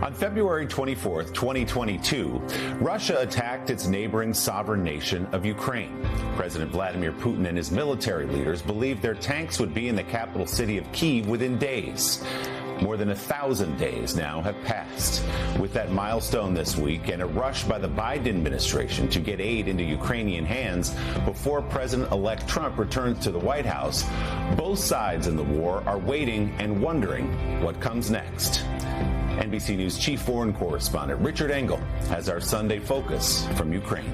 On February 24th, 2022, Russia attacked its neighboring sovereign nation of Ukraine. President Vladimir Putin and his military leaders believed their tanks would be in the capital city of Kyiv within days. More than 1,000 days now have passed. With that milestone this week and a rush by the Biden administration to get aid into Ukrainian hands before President-elect Trump returns to the White House, both sides in the war are waiting and wondering what comes next. NBC News chief foreign correspondent Richard Engel has our Sunday focus from Ukraine.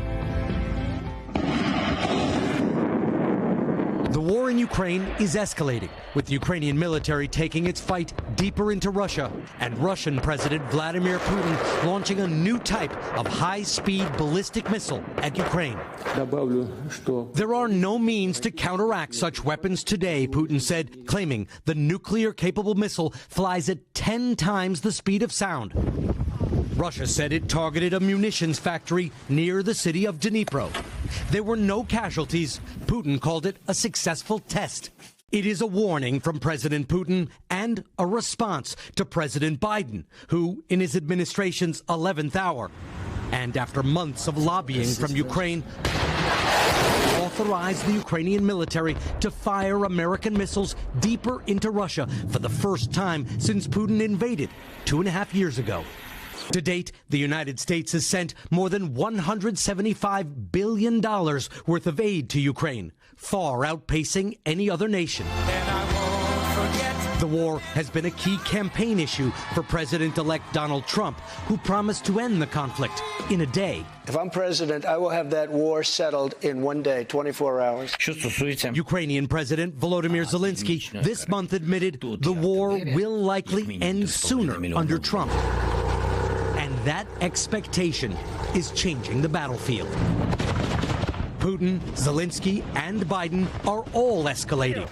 The war in Ukraine is escalating, with the Ukrainian military taking its fight deeper into Russia, and Russian President Vladimir Putin launching a new type of high-speed ballistic missile at Ukraine. There are no means to counteract such weapons today, Putin said, claiming the nuclear-capable missile flies at 10 times the speed of sound. Russia said it targeted a munitions factory near the city of Dnipro. There were no casualties. Putin called it a successful test. It is a warning from President Putin and a response to President Biden, who, in his administration's 11th hour, and after months of lobbying from Ukraine, authorized the Ukrainian military to fire American missiles deeper into Russia for the first time since Putin invaded 2.5 years ago. To date, the United States has sent more than $175 billion worth of aid to Ukraine, far outpacing any other nation. The war has been a key campaign issue for President-elect Donald Trump, who promised to end the conflict in a day. If I'm president, I will have that war settled in one day, 24 hours. Ukrainian President Volodymyr Zelensky this month admitted the war will likely end sooner under Trump. And that expectation is changing the battlefield. Putin, Zelensky, and Biden are all escalating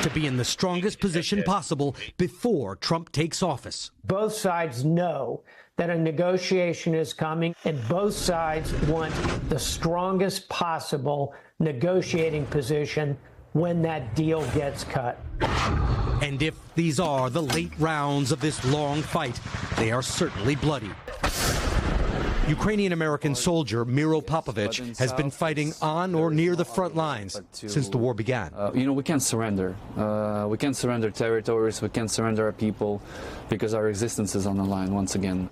to be in the strongest position possible before Trump takes office. Both sides know that a negotiation is coming, and both sides want the strongest possible negotiating position when that deal gets cut. And if these are the late rounds of this long fight, they are certainly bloody. Ukrainian-American soldier Miro Popovich has been fighting on or near the front lines since the war began. We can't surrender. We can't surrender territories. We can't surrender our people because our existence is on the line once again.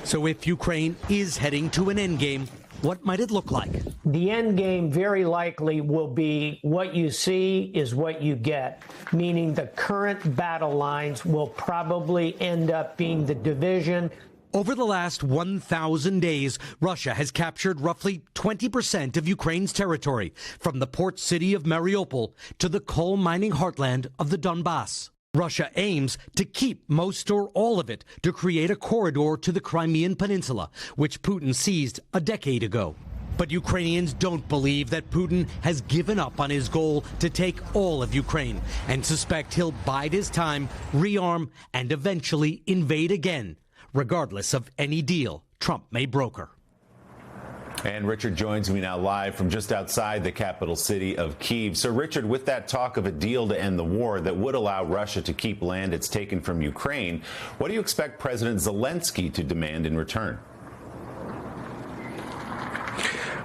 So if Ukraine is heading to an endgame, what might it look like? The end game very likely will be what you see is what you get, meaning the current battle lines will probably end up being the division. Over the last 1,000 days, Russia has captured roughly 20% of Ukraine's territory, from the port city of Mariupol to the coal mining heartland of the Donbass. Russia aims to keep most or all of it to create a corridor to the Crimean Peninsula, which Putin seized a decade ago. But Ukrainians don't believe that Putin has given up on his goal to take all of Ukraine and suspect he'll bide his time, rearm, and eventually invade again, regardless of any deal Trump may broker. And Richard joins me now live from just outside the capital city of Kyiv. So, Richard, with that talk of a deal to end the war that would allow Russia to keep land it's taken from Ukraine, what do you expect President Zelensky to demand in return?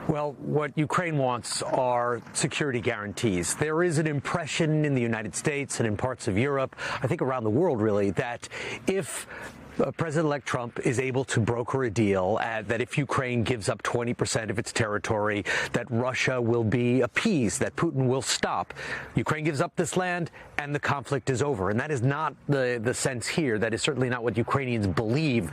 Well, what Ukraine wants are security guarantees. There is an impression in the United States and in parts of Europe, I think around the world really, that if President-elect Trump is able to broker a deal that if Ukraine gives up 20% of its territory, that Russia will be appeased, that Putin will stop. Ukraine gives up this land and the conflict is over. And that is not the sense here. That is certainly not what Ukrainians believe.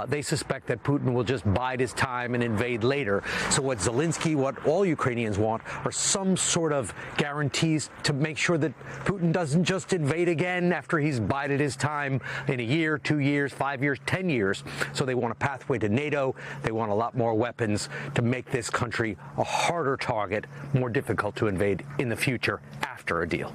They suspect that Putin will just bide his time and invade later. So what Zelensky, what all Ukrainians want are some sort of guarantees to make sure that Putin doesn't just invade again after he's bided his time in a year, 2 years, 5 years, 10 years. So they want a pathway to NATO. They want a lot more weapons to make this country a harder target, more difficult to invade in the future after a deal.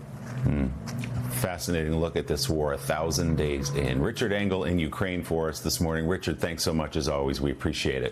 Fascinating look at this war 1,000 days in. Richard Engel in Ukraine for us this morning. Richard, thanks so much as always. We appreciate it.